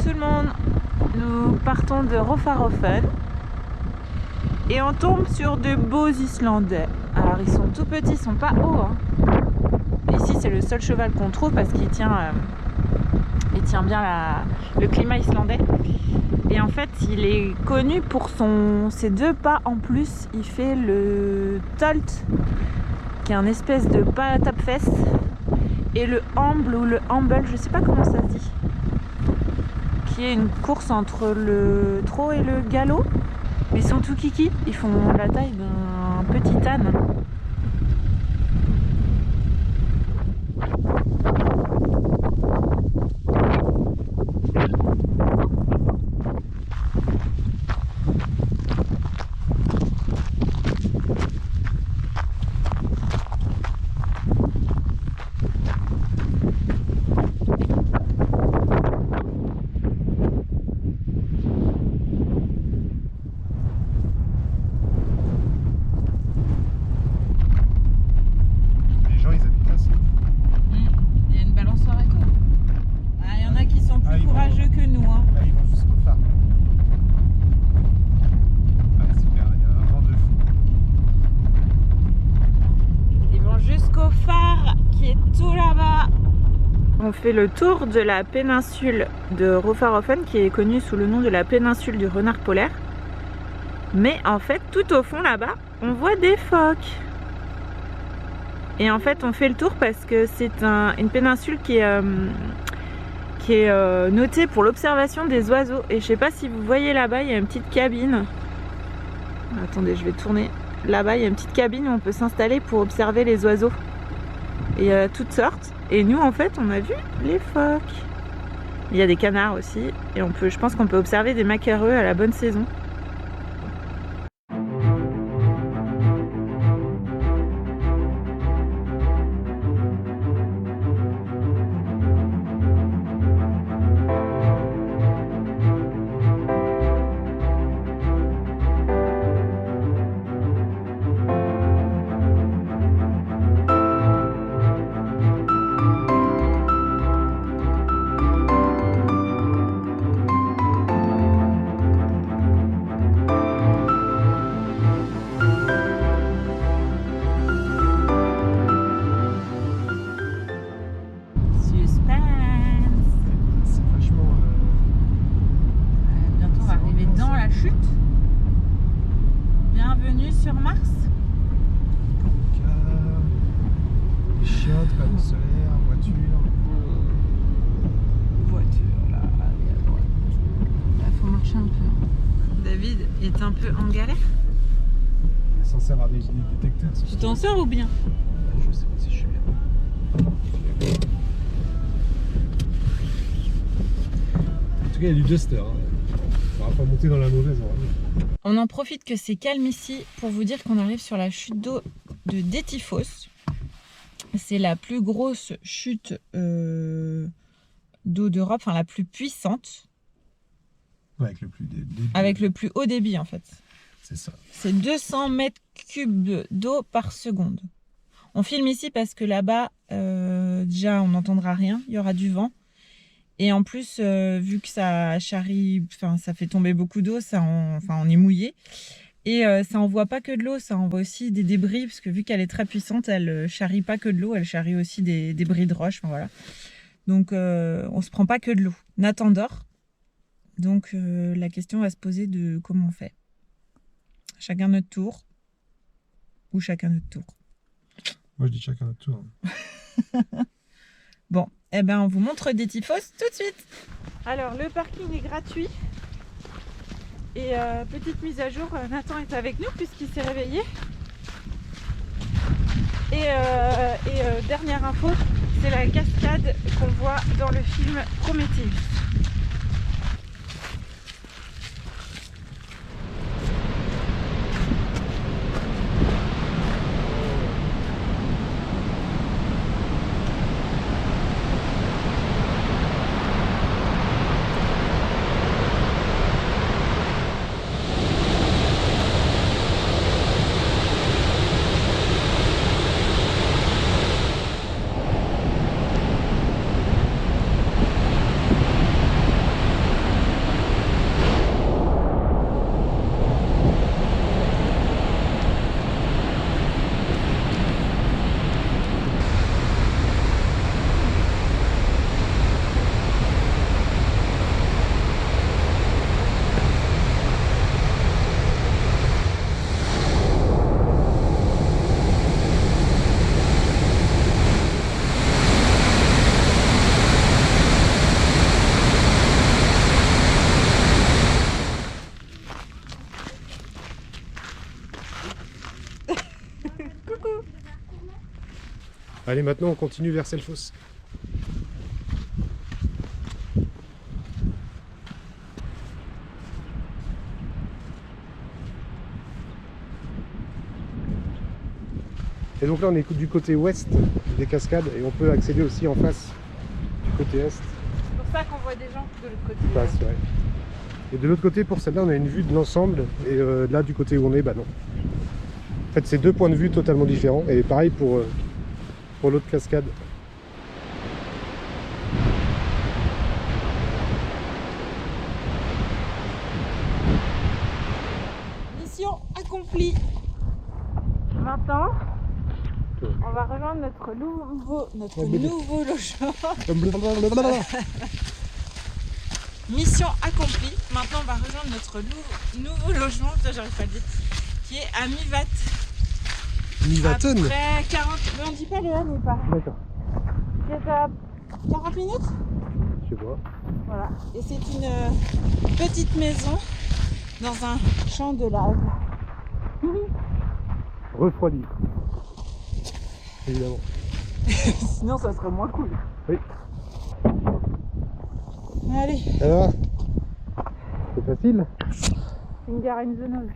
tout le monde, nous partons de Rofarofen et on tombe sur de beaux Islandais. Alors ils sont tout petits, ils sont pas hauts hein. Ici c'est le seul cheval qu'on trouve parce qu'il tient bien le climat islandais. Et en fait il est connu pour ses 2 pas en plus. Il fait le Tolt qui est un espèce de pas à tape-fesse, et le Hamble ou le Hamble, je sais pas comment ça se dit, qui est une course entre le trot et le galop. Mais ils sont tout kiki, ils font la taille d'un petit âne. On fait le tour de la péninsule de Rofarofen qui est connue sous le nom de la péninsule du renard polaire. Mais en fait, tout au fond là-bas, on voit des phoques. Et en fait, on fait le tour parce que c'est une péninsule qui est notée pour l'observation des oiseaux. Et je sais pas si vous voyez là-bas, il y a une petite cabine. Attendez, je vais tourner. Là-bas, il y a une petite cabine où on peut s'installer pour observer les oiseaux. Et il y a toutes sortes. Et nous, en fait, on a vu les phoques. Il y a des canards aussi. Et je pense qu'on peut observer des macareux à la bonne saison. Bienvenue sur Mars. Les chiottes, panneaux solaires, voiture. Voiture là, allez à droite. Là, faut marcher un peu. David est un peu en galère. Il est censé avoir des détecteurs. Tu t'en sors ou bien? Je sais pas si je suis bien. En tout cas, il y a du duster. Hein. On va pas monter dans la mauvaise. On en profite que c'est calme ici pour vous dire qu'on arrive sur la chute d'eau de Dettifoss. C'est la plus grosse chute d'eau d'Europe, enfin la plus puissante. Ouais, avec le plus débit. Avec le plus haut débit en fait. C'est ça. C'est 200 mètres cubes d'eau par seconde. On filme ici parce que là-bas, déjà on n'entendra rien, il y aura du vent. Et en plus, vu que ça charrie, enfin ça fait tomber beaucoup d'eau, on est mouillé. Et ça envoie pas que de l'eau, ça envoie aussi des débris, parce que vu qu'elle est très puissante, elle charrie pas que de l'eau, elle charrie aussi des débris de roche, enfin, voilà. Donc on se prend pas que de l'eau. Nathan dort, donc la question va se poser de comment on fait. Chacun notre tour, ou chacun notre tour. Moi je dis chacun notre tour. Bon, eh ben on vous montre Dettifoss tout de suite. Alors le parking est gratuit. Et petite mise à jour, Nathan est avec nous puisqu'il s'est réveillé. Et dernière info, c'est la cascade qu'on voit dans le film Prometheus. Allez, maintenant on continue vers Selfos. Et donc là on est du côté ouest des cascades et on peut accéder aussi en face du côté est. C'est pour ça qu'on voit des gens de l'autre côté. Face, ouais. Et de l'autre côté, pour celle-là, on a une vue de l'ensemble. Et là, du côté où on est, bah non. En fait, c'est deux points de vue totalement différents. Et pareil pour l'autre cascade. Mission accomplie. Maintenant, on va rejoindre notre nouveau logement. Mission accomplie. Maintenant, on va rejoindre notre nouveau logement, j'arrive pas à le dire, qui est à Mivat. Mivaton. Après 40... Mais on dit pas le N ou pas. D'accord. C'est à 40 minutes. Je sais pas. Voilà. Et c'est une petite maison dans un champ de lave. Refroidi. Évidemment. Sinon, ça serait moins cool. Oui. Allez, Alors, c'est facile. une garenne zoneuse.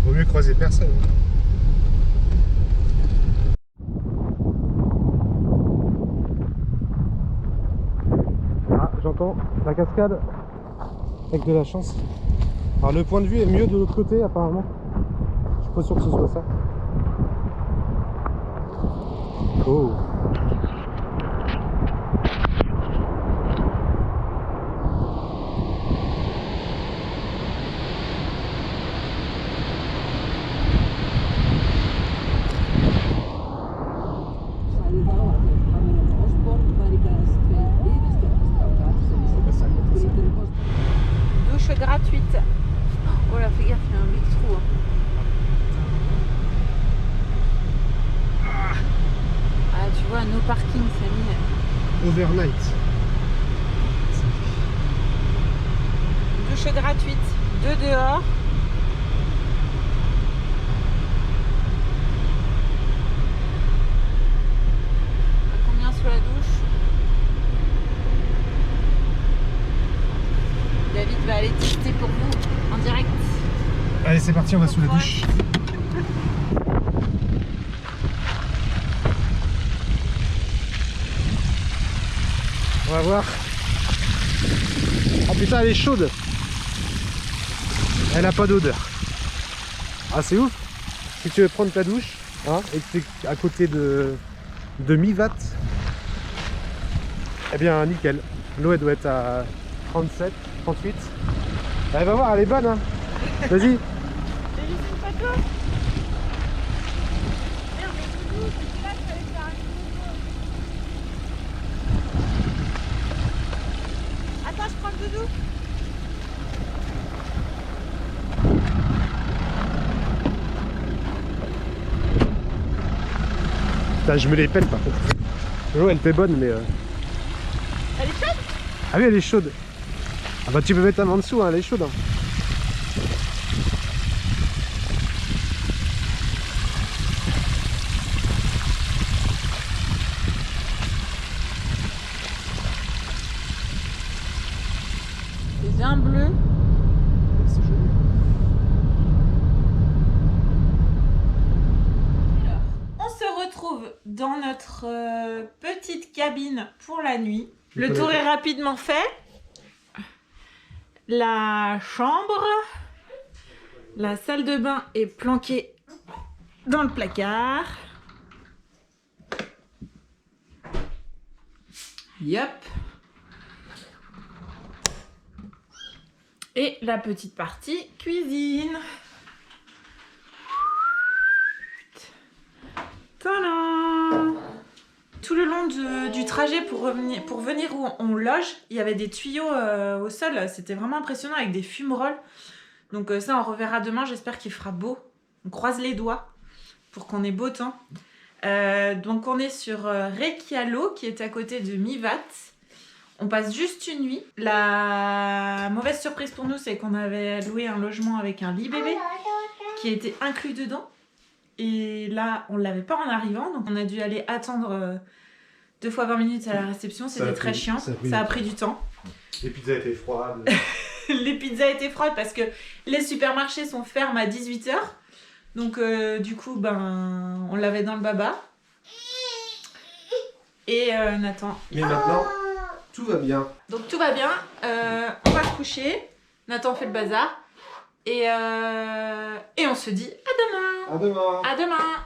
Vaut mieux croiser personne. Ah, j'entends la cascade avec de la chance. Alors le point de vue est mieux de l'autre côté apparemment. Je suis pas sûr que ce soit ça. Oh. Douche gratuite. Oh là, fais gaffe, il y a un big trou. Ah, tu vois, no parking, c'est mis. Overnight. Douche gratuite, 2 dehors. À combien sous la douche? David va aller tester pour vous en direct. Allez, c'est parti, on va sous la douche. On va voir. Oh putain, elle est chaude. Elle a pas d'odeur. Ah, c'est ouf. Si tu veux prendre ta douche, hein, et que t'es à côté de Mivat, eh bien nickel. L'eau elle doit être à 37, 38. Allez, va voir, elle est bonne, hein. Vas-y. J'ai juste une photo. Merde, mais Doudou, c'est là que j'allais faire une photo. Attends, je prends le Doudou. Putain, je me les pèle par contre. L'eau elle était bonne, mais. Elle est chaude? Ah oui, elle est chaude. Ah bah tu peux mettre ta main en dessous, hein, elle est chaude. Hein. Les vins bleus. C'est joli. Alors, on se retrouve dans notre petite cabine pour la nuit. Le tour est rapidement fait. La chambre, la salle de bain est planquée dans le placard. Yep. Et la petite partie cuisine. Tadam! Tout le long du trajet pour venir où on loge, il y avait des tuyaux au sol. C'était vraiment impressionnant avec des fumerolles. Donc ça, on reverra demain. J'espère qu'il fera beau. On croise les doigts pour qu'on ait beau temps. Donc on est sur Rekialo, qui est à côté de Mivat. On passe juste une nuit. La mauvaise surprise pour nous, c'est qu'on avait loué un logement avec un lit bébé qui était inclus dedans. Et là, on ne l'avait pas en arrivant, donc on a dû aller attendre 2 fois 20 minutes à la réception. C'était très chiant, ça a pris du temps. Les pizzas étaient froides. Les pizzas étaient froides parce que les supermarchés sont fermes à 18 h. Donc du coup, on l'avait dans le baba. Et Nathan... Mais maintenant, tout va bien. Donc tout va bien, on va se coucher, Nathan fait le bazar et on se dit à demain. À demain. À demain.